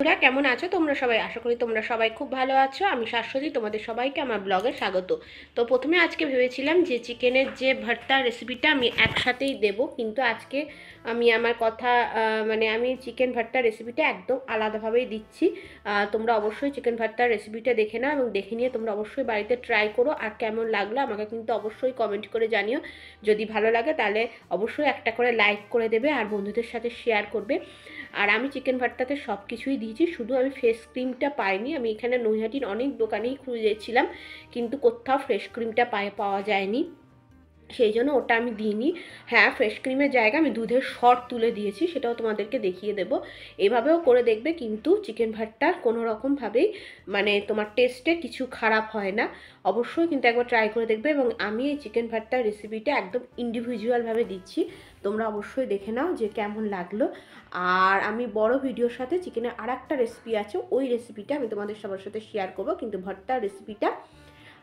বন্ধুরা কেমন আছো তোমরা সবাই? আশা করি তোমরা সবাই খুব ভালো আছো। আমি শাশ্বতী, তোমাদের সবাইকে আমার ব্লগে স্বাগত। তো প্রথমে আজকে ভেবেছিলাম যে চিকেনের যে ভর্তা রেসিপিটা আমি একসাথেই দেব, কিন্তু আজকে আমি আমার কথা মানে আমি চিকেন ভর্তা রেসিপিটা একদম আলাদাভাবেই দিচ্ছি। তোমরা অবশ্যই চিকেন ভর্তার রেসিপিটা দেখে নাও এবং দেখে নিয়ে তোমরা অবশ্যই বাড়িতে ট্রাই করো। আর কেমন লাগলো আমাকে কিন্তু অবশ্যই কমেন্ট করে জানিও। যদি ভালো লাগে তাহলে অবশ্যই একটা করে লাইক করে দেবে আর বন্ধুদের সাথে শেয়ার করবে। আর আমি চিকেন ভর্তাতে সব কিছুই দিয়েছি, শুধু আমি ফ্রেশ ক্রিমটা পাইনি। আমি এখানে নৈহাটির অনেক দোকানেই খুঁজেছিলাম, কিন্তু কোথাও ফ্রেশ ক্রিমটা পাওয়া যায়নি, সেই জন্য ওটা আমি দিইনি। হ্যাঁ, ফ্রেশ ক্রিমের জায়গায় আমি দুধের সর তুলে দিয়েছি, সেটাও তোমাদেরকে দেখিয়ে দেবো। এভাবেও করে দেখবে, কিন্তু চিকেন ভর্তা কোনো রকমভাবেই মানে তোমার টেস্টে কিছু খারাপ হয় না। অবশ্যই কিন্তু একবার ট্রাই করে দেখবে। এবং আমি এই চিকেন ভর্তার রেসিপিটা একদম ইন্ডিভিজুয়ালভাবে দিচ্ছি, তোমরা অবশ্যই দেখে নাও যে কেমন লাগলো। আর আমি বড় ভিডিওর সাথে চিকেনের আর একটা রেসিপি আছে, ওই রেসিপিটা আমি তোমাদের সবার সাথে শেয়ার করবো, কিন্তু ভর্তার রেসিপিটা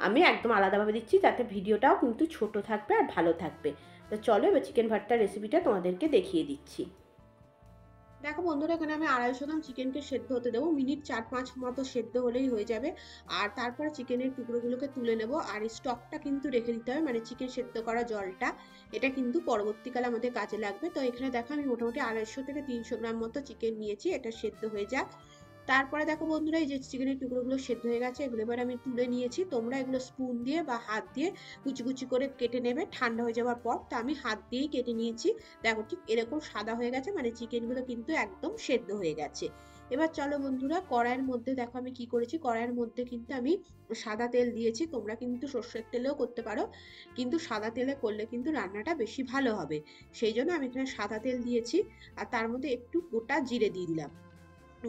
আমি একদম আলাদাভাবে দিচ্ছি, যাতে ভিডিওটাও কিন্তু ছোট থাকবে আর ভালো থাকবে। তো চলো এবার চিকেন ভর্তার রেসিপিটা তোমাদেরকে দেখিয়ে দিচ্ছি। দেখো বন্ধুরা, এখানে আমি 250 গ্রাম চিকেনকে সেদ্ধ হতে দেবো, মিনিট 4-5 মতো সেদ্ধ হলেই হয়ে যাবে। আর তারপরে চিকেনের টুকরোগুলোকে তুলে নেব। আর এই স্টকটা কিন্তু রেখে দিতে হবে, মানে চিকেন সেদ্ধ করা জলটা, এটা কিন্তু পরবর্তীকালে আমাদের কাজে লাগবে। তো এখানে দেখো আমি মোটামুটি 250 থেকে 300 গ্রাম মতো চিকেন নিয়েছি, এটা সেদ্ধ হয়ে যাক। তারপরে দেখো বন্ধুরা, এই যে চিকেনের টুকরোগুলো সেদ্ধ হয়ে গেছে, এগুলো এবার আমি তুলে নিয়েছি। তোমরা এগুলো স্পুন দিয়ে বা হাত দিয়ে কুচি কুচি করে কেটে নেবে ঠান্ডা হয়ে যাওয়ার পর। তো আমি হাত দিয়েই কেটে নিয়েছি। দেখো ঠিক এরকম সাদা হয়ে গেছে, মানে চিকেনগুলো কিন্তু একদম সেদ্ধ হয়ে গেছে। এবার চলো বন্ধুরা, কড়াইয়ের মধ্যে দেখো আমি কি করেছি। কড়াইয়ের মধ্যে কিন্তু আমি সাদা তেল দিয়েছি, তোমরা কিন্তু সর্ষের তেলেও করতে পারো, কিন্তু সাদা তেলে করলে কিন্তু রান্নাটা বেশি ভালো হবে। সেই জন্য আমি এখানে সাদা তেল দিয়েছি। আর তার মধ্যে একটু গোটা জিরে দিয়ে দিলাম।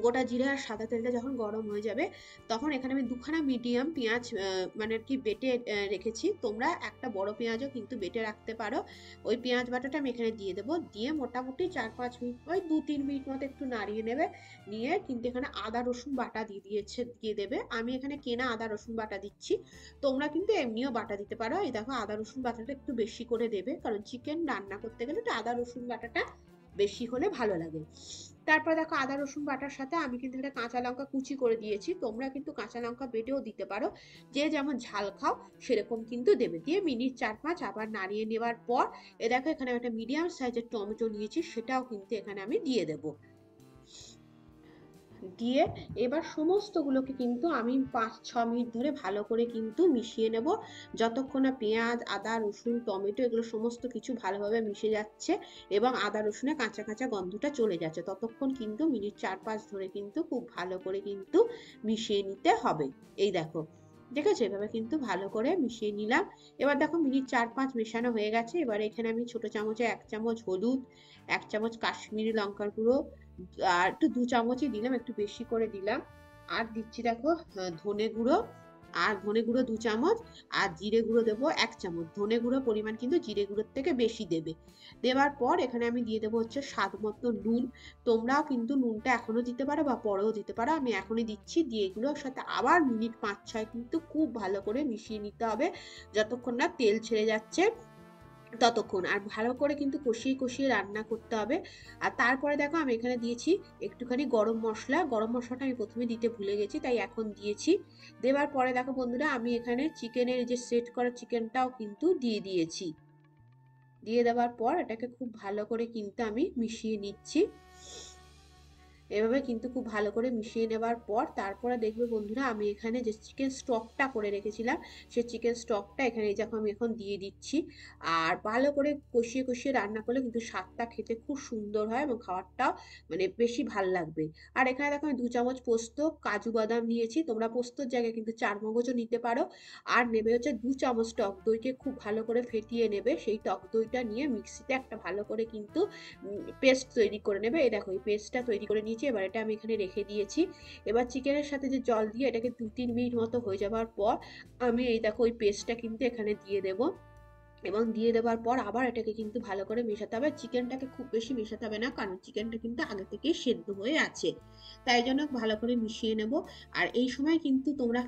গোটা জিরে আর সাদা তেলটা যখন গরম হয়ে যাবে, তখন এখানে আমি দুখানা মিডিয়াম পেঁয়াজ মানে আর কি বেটে রেখেছি। তোমরা একটা বড় পেঁয়াজও কিন্তু বেটে রাখতে পারো। ওই পেঁয়াজ বাটাটা আমি এখানে দিয়ে দেবো। দিয়ে মোটামুটি 4-5 মিনিট, ওই 2-3 মিনিট মতো একটু নাড়িয়ে নেবে। নিয়ে কিন্তু এখানে আদা রসুন বাটা দিয়ে দেবে। আমি এখানে কেনা আদা রসুন বাটা দিচ্ছি, তোমরা কিন্তু এমনিও বাটা দিতে পারো। এই দেখো আদা রসুন বাটাটা একটু বেশি করে দেবে, কারণ চিকেন রান্না করতে গেলে তো আদা রসুন বাটাটা বেশি হলে ভালো লাগে। তারপর দেখো আদা রসুন বাটার সাথে আমি কিন্তু একটা কাঁচা লঙ্কা কুচি করে দিয়েছি, তোমরা কিন্তু কাঁচা লঙ্কা বেটেও দিতে পারো, যে যেমন ঝাল খাও সেরকম কিন্তু দেবে। দিয়ে মিনিট 4-5 আবার নাড়িয়ে নেওয়ার পর এ দেখো এখানে একটা মিডিয়াম সাইজের টমেটো নিয়েছি, সেটাও কিন্তু এখানে আমি দিয়ে দেবো। দিয়ে এবার সমস্তগুলোকে কিন্তু আমি 5-6 মিনিট ধরে ভালো করে কিন্তু মিশিয়ে নেব, যতক্ষণ না পেঁয়াজ আদা রসুন টমেটো এগুলো সমস্ত কিছু ভালোভাবে মিশে যাচ্ছে এবং আদা রসুনের কাঁচা কাঁচা গন্ধটা চলে যাচ্ছে, ততক্ষণ কিন্তু মিনিট 4-5 ধরে কিন্তু খুব ভালো করে কিন্তু মিশিয়ে নিতে হবে। এই দেখো, ঠিক আছে, এভাবে কিন্তু ভালো করে মিশিয়ে নিলাম। এবার দেখো মিনিট 4-5 মেশানো হয়ে গেছে। এবার এখানে আমি ছোট চামচে 1 চামচ হলুদ, 1 চামচ কাশ্মীরি লঙ্কার গুঁড়ো, আর একটু 2 চামচই দিলাম, একটু বেশি করে দিলাম। আর দিচ্ছি দেখো ধনে গুঁড়ো, আর ধনে গুঁড়ো 2 চামচ, আর জিরে গুঁড়ো দেবো 1 চামচ। ধনে গুঁড়ো পরিমাণ কিন্তু জিরে গুঁড়োর থেকে বেশি দেবে। দেওয়ার পর এখানে আমি দিয়ে দেবো হচ্ছে স্বাদ মতো নুন। তোমরাও কিন্তু নুনটা এখনো দিতে পারো বা পরেও দিতে পারো, আমি এখনই দিচ্ছি। দিয়ে এগুলোর সাথে আবার মিনিট 5-6 কিন্তু খুব ভালো করে মিশিয়ে নিতে হবে, যতক্ষণ না তেল ছেড়ে যাচ্ছে ততক্ষণ। আর ভালো করে কিন্তু কষিয়ে কষিয়ে রান্না করতে হবে। আর তারপরে দেখো আমি এখানে দিয়েছি একটুখানি গরম মশলা। গরম মশলাটা আমি প্রথমে দিতে ভুলে গেছি, তাই এখন দিয়েছি। দেওয়ার পরে দেখো বন্ধুরা, আমি এখানে চিকেনের যে সেট করা চিকেনটাও কিন্তু দিয়ে দিয়েছি। দিয়ে দেওয়ার পর এটাকে খুব ভালো করে কিন্তু আমি মিশিয়ে নিচ্ছি। এভাবে কিন্তু খুব ভালো করে মিশিয়ে নেবার পর তারপরে দেখবে বন্ধুরা, আমি এখানে যে চিকেন স্টকটা করে রেখেছিলাম, সেই চিকেন স্টকটা এখানে এই দেখো আমি এখন দিয়ে দিচ্ছি। আর ভালো করে কষিয়ে কষিয়ে রান্না করলে কিন্তু স্বাদটা খেতে খুব সুন্দর হয় এবং খাবারটাও মানে বেশি ভাল লাগবে। আর এখানে দেখো আমি 2 চামচ পোস্ত কাজু বাদাম নিয়েছি, তোমরা পোস্তর জায়গায় কিন্তু 4 মগজও নিতে পারো। আর নেবে হচ্ছে 2 চামচ টক দইকে খুব ভালো করে ফেটিয়ে নেবে, সেই টক দইটা নিয়ে মিক্সিতে একটা ভালো করে কিন্তু পেস্ট তৈরি করে নেবে। এই দেখো এই পেস্টটা তৈরি করে নিয়েছি, এবার এটা আমি এখানে রেখে দিয়েছি। এবার চিকেনের সাথে যে জল দিয়ে এটাকে 2-3 মিনিট মতো হয়ে যাওয়ার পর আমি এই দেখো ওই পেস্টটা কিন্তু এখানে দিয়ে দেবো। এবং দিয়ে দেওয়ার পর আবার এটাকে কিন্তু ভালো করে মেশাতে হবে। চিকেনটাকে খুব বেশি মেশাতে হবে না, কারণ চিকেনটা কিন্তু আগে থেকেই সেদ্ধ হয়ে আছে, তাই জন্য ভালো করে মিশিয়ে নেব। আর এই সময় কিন্তু তোমরা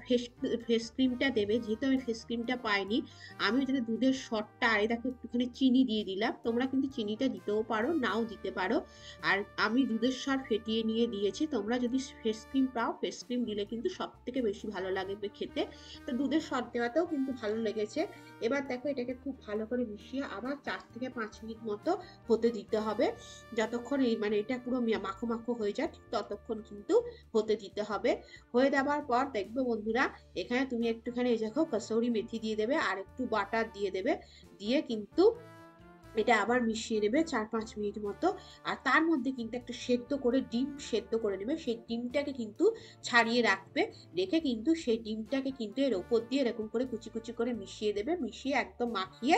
ফেস ক্রিমটা দেবে। যেহেতু আমি ফেস ক্রিমটা পাইনি, আমি এখানে দুধের শটটা আর দেখো একটুখানি চিনি দিয়ে দিলাম। তোমরা কিন্তু চিনিটা দিতেও পারো, নাও দিতে পারো। আর আমি দুধের স্বর ফেটিয়ে নিয়ে দিয়েছি। তোমরা যদি ফেস ক্রিম পাও, ফেস ক্রিম দিলে কিন্তু সব থেকে বেশি ভালো লাগবে খেতে। তো দুধের স্বর দেওয়াতেও কিন্তু ভালো লেগেছে। এবার দেখো এটাকে খুব ভালো করে মিশিয়ে আবার 4 থেকে 5 মিনিট মতো হতে দিতে হবে। যতক্ষণ এই মানে এটা পুরো মাখো মাখো হয়ে যায় ততক্ষণ কিন্তু হতে দিতে হবে। হয়ে যাবার পর দেখবে বন্ধুরা, এখানে তুমি একটুখানি এই দেখো কসুরি মেথি দিয়ে দেবে আর একটু বাটার দিয়ে দেবে। দিয়ে কিন্তু এটা আবার মিশিয়ে নেবে 4-5 মিনিট মতো। আর তার মধ্যে কিন্তু একটা সেদ্ধ করে ডিম সেদ্ধ করে নেবে। সেই ডিমটাকে কিন্তু ছাড়িয়ে রাখবে। রেখে কিন্তু সেই ডিমটাকে কিন্তু এর ওপর দিয়ে এরকম করে কুচি কুচি করে মিশিয়ে দেবে। মিশিয়ে একদম মাখিয়ে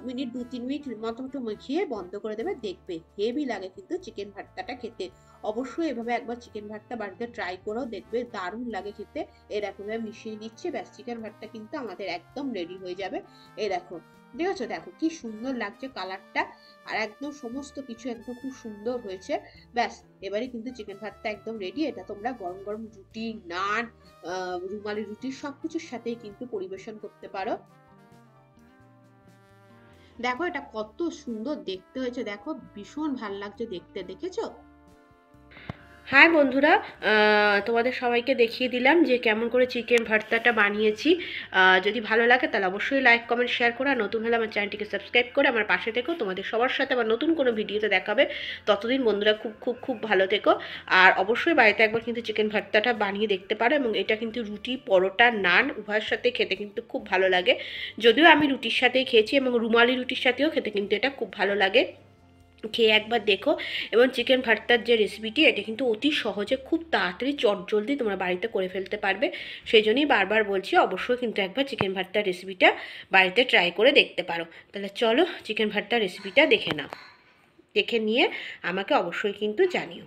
মিনিট 2-3 মিনিট মতো মাখিয়ে বন্ধ করে দেবে। দেখবে হেভি লাগে কিন্তু চিকেন ভর্তাটা খেতে। অবশ্যই এভাবে একবার চিকেন ভর্তা বাড়িতে ট্রাই করো, দেখবে দারুণ লাগে খেতে। এরকম ভাবে মিশিয়ে নিচ্ছে, ব্যাস চিকেন ভর্তা কিন্তু আমাদের একদম রেডি হয়ে যাবে। এই দেখো, দেখেছো, দেখো কি সুন্দর লাগছে কালারটা, আর একদম সমস্ত কিছু একদম খুব সুন্দর হয়েছে। ব্যাস এবারে কিন্তু চিকেন ভাতটা একদম রেডি। এটা তোমরা গরম গরম রুটি, নান, রুমালি রুটি সবকিছুর সাথেই কিন্তু পরিবেশন করতে পারো। দেখো এটা কত সুন্দর দেখতে হয়েছে, দেখো ভীষণ ভাল লাগছে দেখতে, দেখেছো? হ্যাঁ বন্ধুরা, তোমাদের সবাইকে দেখিয়ে দিলাম যে কেমন করে চিকেন ভর্তাটা বানিয়েছি। যদি ভালো লাগে তাহলে অবশ্যই লাইক কমেন্ট শেয়ার করো। আর নতুন হলে আমার চ্যানেলটিকে সাবস্ক্রাইব করে আমার পাশে থেকো। তোমাদের সবার সাথে আবার নতুন কোনো ভিডিওতে দেখাবে। ততদিন বন্ধুরা খুব খুব খুব ভালো থেকো। আর অবশ্যই বাড়িতে একবার কিন্তু চিকেন ভর্তাটা বানিয়ে দেখতে পারো। এবং এটা কিন্তু রুটি, পরোটা, নান উভয়ের সাথে খেতে কিন্তু খুব ভালো লাগে। যদিও আমি রুটির সাথেই খেয়েছি এবং রুমালি রুটির সাথেও খেতে কিন্তু এটা খুব ভালো লাগে। খেয়ে একবার দেখো। এবং চিকেন ভর্তার যে রেসিপিটি, এটা কিন্তু অতি সহজে খুব তাড়াতাড়ি চটজলদি তোমরা বাড়িতে করে ফেলতে পারবে। সেই জন্যই বারবার বলছি অবশ্যই কিন্তু একবার চিকেন ভর্তার রেসিপিটা বাড়িতে ট্রাই করে দেখতে পারো। তাহলে চলো চিকেন ভর্তার রেসিপিটা দেখে নাও। দেখে নিয়ে আমাকে অবশ্যই কিন্তু জানিও।